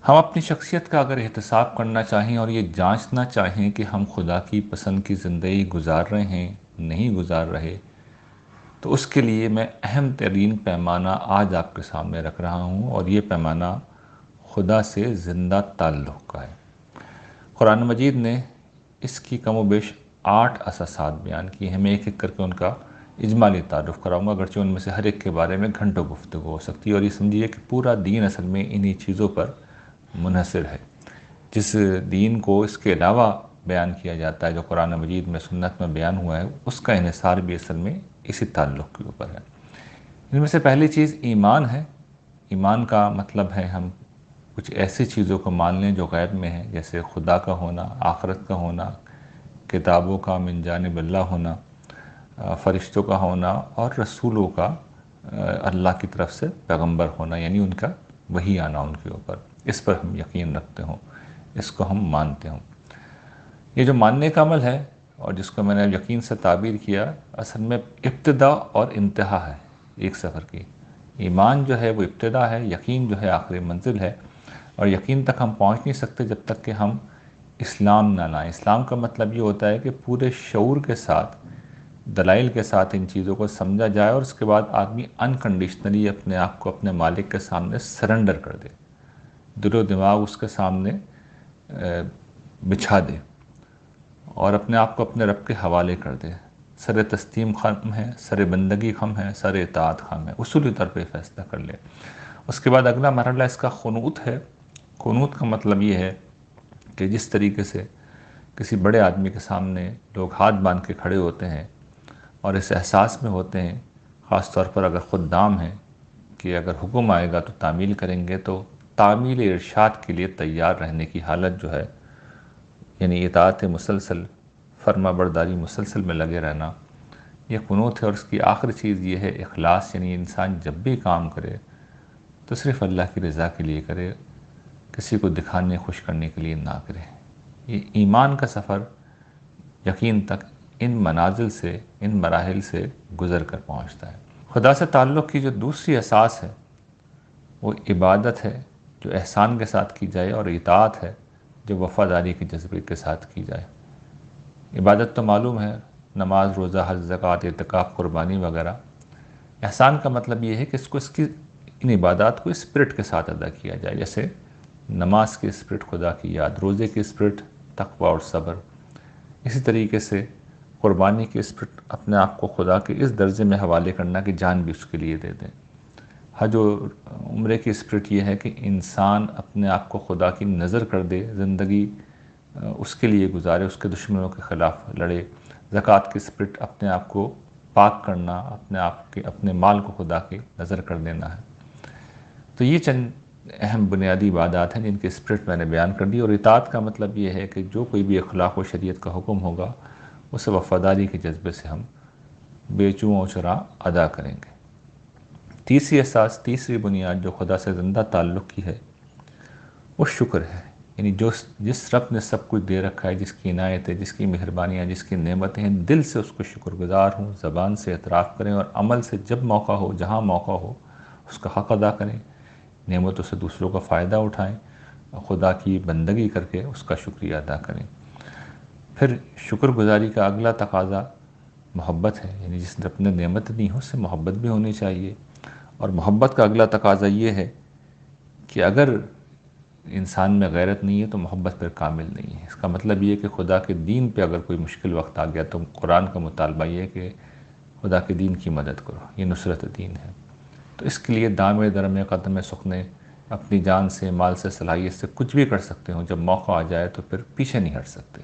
ہم اپنی شخصیت کا اگر احتساب کرنا چاہیں اور یہ جانچنا چاہیں کہ ہم خدا کی پسند کی زندگی گزار رہے ہیں نہیں گزار رہے، تو اس کے لیے میں اہم ترین پیمانہ آج آپ کے سامنے رکھ رہا ہوں، اور یہ پیمانہ خدا سے زندہ تعلق کا ہے۔ قرآن مجید نے اس کی کم و بیش 8 اساسات بیان کی ہیں۔ میں ایک ایک کر کے ان کا اجمالی تعارف کراؤں گا، اگرچہ ان میں سے ہر ایک کے بارے میں گھنٹوں گفتگو ہو سکتی ہے، اور یہ سمجھیے کہ پورا دین اصل میں انہی چیزوں پر منحصر ہے۔ جس دین کو اس کے علاوہ بیان کیا جاتا ہے، جو قرآن مجید میں سنت میں بیان ہوا ہے، اس کا انحصار بھی اصل میں اسی تعلق کے اوپر ہے۔ ان میں سے پہلی چیز ایمان ہے۔ ایمان کا مطلب ہے ہم کچھ ایسی چیزوں کو مان لیں جو غیب میں ہیں، جیسے خدا کا ہونا، آخرت کا ہونا، کتابوں کا من جانب اللہ ہونا، فرشتوں کا ہونا، اور رسولوں کا اللہ کی طرف سے پیغمبر ہونا، یعنی ان کا وحی آنا ان کے اوپر۔ اس پر ہم یقین رکھتے ہوں، اس کو ہم مانتے ہوں۔ یہ جو ماننے کا عمل ہے، اور جس کو میں نے یقین سے تعبیر کیا، اصل میں ابتدا اور انتہا ہے ایک سفر کی۔ ایمان جو ہے وہ ابتدا ہے، یقین جو ہے آخری منزل ہے، اور یقین تک ہم پہنچ نہیں سکتے جب تک کہ ہم اسلام نہ لائیں۔ اسلام کا مطلب یہ ہوتا ہے کہ پورے شعور کے ساتھ، دلائل کے ساتھ ان چیزوں کو سمجھا جائے، اور اس کے بعد آدمی انکنڈیشنلی اپنے آپ کو اپنے مالک کے سامنے سرنڈر کر دے، دل و دماغ اس کے سامنے بچھا دے، اور اپنے آپ کو اپنے رب کے حوالے کر دے۔ سر تسلیم خم ہے، سر بندگی خم ہے، سر اطاعت خم ہے، اصولی طور پہ فیصلہ کر لے۔ اس کے بعد اگلا مرحلہ اس کا قنوت ہے۔ قنوت کا مطلب یہ ہے کہ جس طریقے سے کسی بڑے آدمی کے سامنے لوگ ہاتھ باندھ کے کھڑے ہوتے ہیں اور اس احساس میں ہوتے ہیں، خاص طور پر اگر خدام ہیں، کہ اگر حکم آئے گا تو تعمیل کریں گے، تو تعمیل ارشاد کے لیے تیار رہنے کی حالت جو ہے، یعنی اطاعت مسلسل، فرما برداری مسلسل میں لگے رہنا، یہ قنوت ہے۔ اور اس کی آخری چیز یہ ہے اخلاص، یعنی انسان جب بھی کام کرے تو صرف اللہ کی رضا کے لیے کرے، کسی کو دکھانے خوش کرنے کے لیے نہ کرے۔ یہ ایمان کا سفر یقین تک ان منازل سے، ان مراحل سے گزر کر پہنچتا ہے۔ خدا سے تعلق کی جو دوسری اساس ہے وہ عبادت ہے، جو احسان کے ساتھ کی جائے، اور اطاعت ہے جو وفاداری کے جذبے کے ساتھ کی جائے۔ عبادت تو معلوم ہے، نماز، روزہ، حج، زکوٰۃ، اعتکاف، قربانی وغیرہ۔ احسان کا مطلب یہ ہے کہ اس کی ان عبادات کو اسپرٹ کے ساتھ ادا کیا جائے، جیسے نماز کی اسپرٹ خدا کی یاد، روزے کی اسپرٹ تقوی اور صبر، اسی طریقے سے قربانی کی اسپرٹ اپنے آپ کو خدا کے اس درجے میں حوالے کرنا کہ جان بھی اس کے لیے دے دیں۔ حج و عمرے کی اسپرٹ یہ ہے کہ انسان اپنے آپ کو خدا کی نظر کر دے، زندگی اس کے لیے گزارے، اس کے دشمنوں کے خلاف لڑے۔ زکوٰۃ کی اسپرٹ اپنے آپ کو پاک کرنا، اپنے مال کو خدا کی نظر کر دینا ہے۔ تو یہ چند اہم بنیادی عبادات ہیں جن کی اسپرٹ میں نے بیان کر دی۔ اور اطاعت کا مطلب یہ ہے کہ جو کوئی بھی اخلاق و شریعت کا حکم ہوگا اسے وفاداری کے جذبے سے ہم بے چوں و چراں ادا کریں گے۔ تیسری اساس، تیسری بنیاد جو خدا سے زندہ تعلق کی ہے، وہ شکر ہے۔ یعنی جس رب نے سب کچھ دے رکھا ہے، جس کی عنایت ہے، جس کی مہربانیاں، جس کی نعمتیں ہیں، دل سے اس کو شکر گزار ہوں، زبان سے اعتراف کریں، اور عمل سے جب موقع ہو، جہاں موقع ہو، اس کا حق ادا کریں، نعمتوں سے دوسروں کا فائدہ اٹھائیں، خدا کی بندگی کر کے اس کا شکریہ ادا کریں۔ پھر شکر گزاری کا اگلا تقاضا محبت ہے، یعنی جس نے اپنے نعمت دی ہو اس سے محبت بھی ہونی چاہیے۔ اور محبت کا اگلا تقاضا یہ ہے کہ اگر انسان میں غیرت نہیں ہے تو محبت پھر کامل نہیں ہے۔ اس کا مطلب یہ ہے کہ خدا کے دین پہ اگر کوئی مشکل وقت آ گیا تو قرآن کا مطالبہ یہ ہے کہ خدا کے دین کی مدد کرو، یہ نصرت دین ہے۔ تو اس کے لیے دامے درمے قدم سخنے، اپنی جان سے، مال سے، صلاحیت سے کچھ بھی کر سکتے ہوں، جب موقع آ جائے تو پھر پیچھے نہیں ہٹ سکتے۔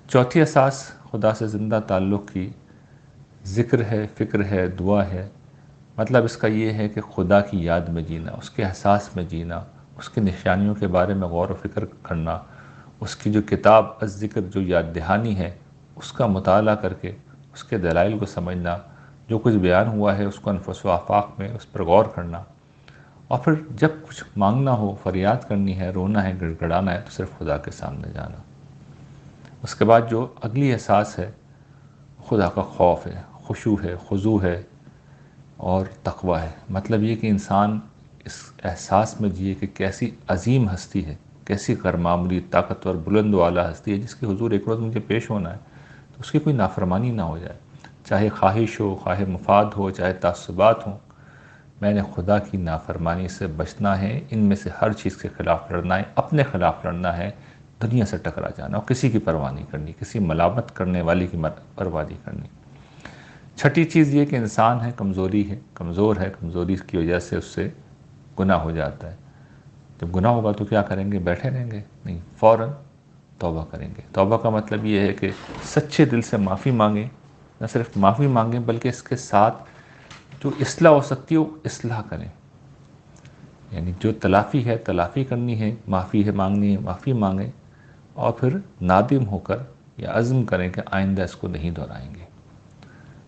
چوتھی اساس خدا سے زندہ تعلق کی ذکر ہے، فکر ہے، دعا ہے۔ مطلب اس کا یہ ہے کہ خدا کی یاد میں جینا، اس کے احساس میں جینا، اس کی نشانیوں کے بارے میں غور و فکر کرنا، اس کی جو کتاب الذکر جو یاد دہانی ہے اس کا مطالعہ کر کے اس کے دلائل کو سمجھنا، جو کچھ بیان ہوا ہے اس کو انفس و آفاق میں اس پر غور کرنا، اور پھر جب کچھ مانگنا ہو، فریاد کرنی ہے، رونا ہے، گڑ گڑانا ہے، تو صرف خدا کے سامنے جانا۔ اس کے بعد جو اگلی احساس ہے خدا کا خوف ہے، خشوع ہے، خضوع ہے اور تقوی ہے۔ مطلب یہ کہ انسان اس احساس میں جیے کہ کیسی عظیم ہستی ہے کیسی غیرمعمولی طاقتور بلند و اعلیٰ ہستی ہے جس کے حضور ایک روز مجھے پیش ہونا ہے، تو اس کی کوئی نافرمانی نہ ہو جائے، چاہے خواہش ہو، خواہ مفاد ہو، چاہے تعصبات ہوں۔ میں نے خدا کی نافرمانی سے بچنا ہے، ان میں سے ہر چیز کے خلاف لڑنا ہے، اپنے خلاف لڑنا ہے، دنیا سے ٹکرا جانا اور کسی کی پرواہ نہیں کرنی، کسی ملامت کرنے والی کی پرواہ نہیں کرنی۔ چھٹی چیز یہ کہ انسان ہے، کمزوری ہے، کمزور ہے، کمزوری کی وجہ سے اس سے گناہ ہو جاتا ہے۔ جب گناہ ہوگا تو کیا کریں گے؟ بیٹھے رہیں گے؟ نہیں، فوراً توبہ کریں گے۔ توبہ کا مطلب یہ ہے کہ سچے دل سے معافی مانگیں، نہ صرف معافی مانگیں بلکہ اس کے ساتھ جو اصلاح ہو سکتی ہے وہ اصلاح کریں، یعنی جو تلافی ہے تلافی کرنی ہے، معافی ہے مانگنی ہے، معافی مانگیں، اور پھر نادم ہو کر یا عزم کریں کہ آئندہ اس کو نہیں دہرائیں گے۔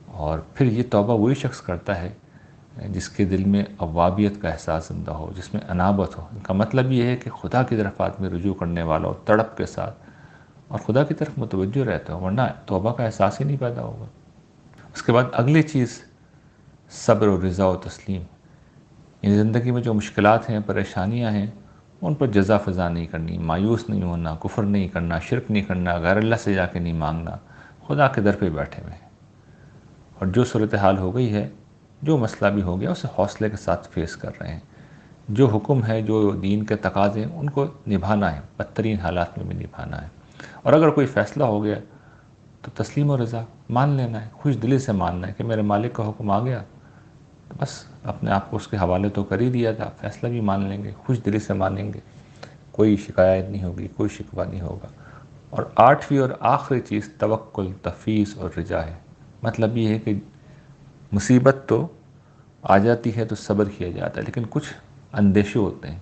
اور پھر یہ توبہ وہی شخص کرتا ہے جس کے دل میں اوابیت کا احساس زندہ ہو، جس میں انابت ہو۔ ان کا مطلب یہ ہے کہ خدا کی طرف آدمی رجوع کرنے والا ہو، تڑپ کے ساتھ، اور خدا کی طرف متوجہ رہتا ہو، ورنہ توبہ کا احساس ہی نہیں پیدا ہوگا۔ اس کے بعد اگلی چیز صبر و رضا و تسلیم، یعنی زندگی میں جو مشکلات ہیں، پریشانیاں ہیں، ان پر جزا فضا نہیں کرنی، مایوس نہیں ہونا، کفر نہیں کرنا، شرک نہیں کرنا، غیر اللہ سے جا کے نہیں مانگنا، خدا کے در پہ بیٹھے ہوئے ہیں، اور جو صورتحال ہو گئی ہے، جو مسئلہ بھی ہو گیا اسے حوصلے کے ساتھ فیس کر رہے ہیں۔ جو حکم ہے، جو دین کے تقاضے ہیں، ان کو نبھانا ہے، بدترین حالات میں بھی نبھانا ہے۔ اور اگر کوئی فیصلہ ہو گیا تو تسلیم و رضا، مان لینا ہے، خوش دلی سے ماننا ہے کہ میرے مالک کا حکم آ گیا تو بس اپنے آپ کو اس کے حوالے تو کر ہی دیا تھا، فیصلہ بھی مان لیں گے، خوش دلی سے مانیں گے، کوئی شکایت نہیں ہوگی، کوئی شکوہ نہیں ہوگا۔ اور آٹھویں اور آخری چیز توکل، تفویض اور رجا ہے۔ مطلب یہ ہے کہ مصیبت تو آ جاتی ہے تو صبر کیا جاتا ہے، لیکن کچھ اندیشے ہوتے ہیں،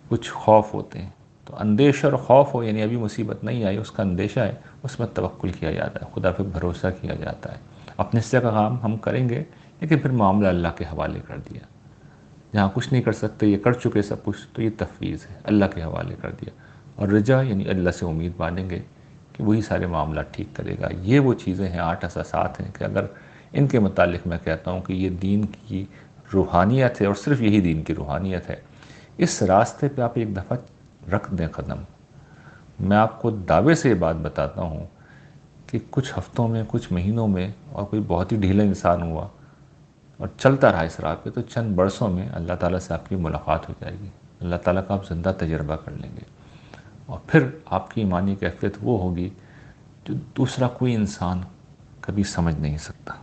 کچھ خوف ہوتے ہیں، تو اندیشہ اور خوف ہو، یعنی ابھی مصیبت نہیں آئی، اس کا اندیشہ ہے، اس میں توکل کیا جاتا ہے، خدا پہ بھروسہ کیا جاتا ہے۔ اپنے حصے کا کام ہم کریں گے، لیکن پھر معاملہ اللہ کے حوالے کر دیا۔ جہاں کچھ نہیں کر سکتے، یہ کر چکے سب کچھ، تو یہ تفویض ہے، اللہ کے حوالے کر دیا۔ اور رجا یعنی اللہ سے امید باندھیں گے کہ وہی سارے معاملات ٹھیک کرے گا۔ یہ وہ چیزیں ہیں، 8 اساسات ہیں کہ اگر ان کے متعلق میں کہتا ہوں کہ یہ دین کی روحانیت ہے، اور صرف یہی دین کی روحانیت ہے، اس راستے پہ آپ ایک دفعہ رکھ دیں قدم۔ میں آپ کو دعوے سے یہ بات بتاتا ہوں کہ کچھ ہفتوں میں، کچھ مہینوں میں، اور کوئی بہت ہی ڈھیلا انسان ہوا اور چلتا رہا اس راہ پہ، تو چند برسوں میں اللہ تعالیٰ سے آپ کی ملاقات ہو جائے گی، اللہ تعالیٰ کا آپ زندہ تجربہ کر لیں گے، اور پھر آپ کی ایمانی کیفیت وہ ہوگی جو دوسرا کوئی انسان کبھی سمجھ نہیں سکتا۔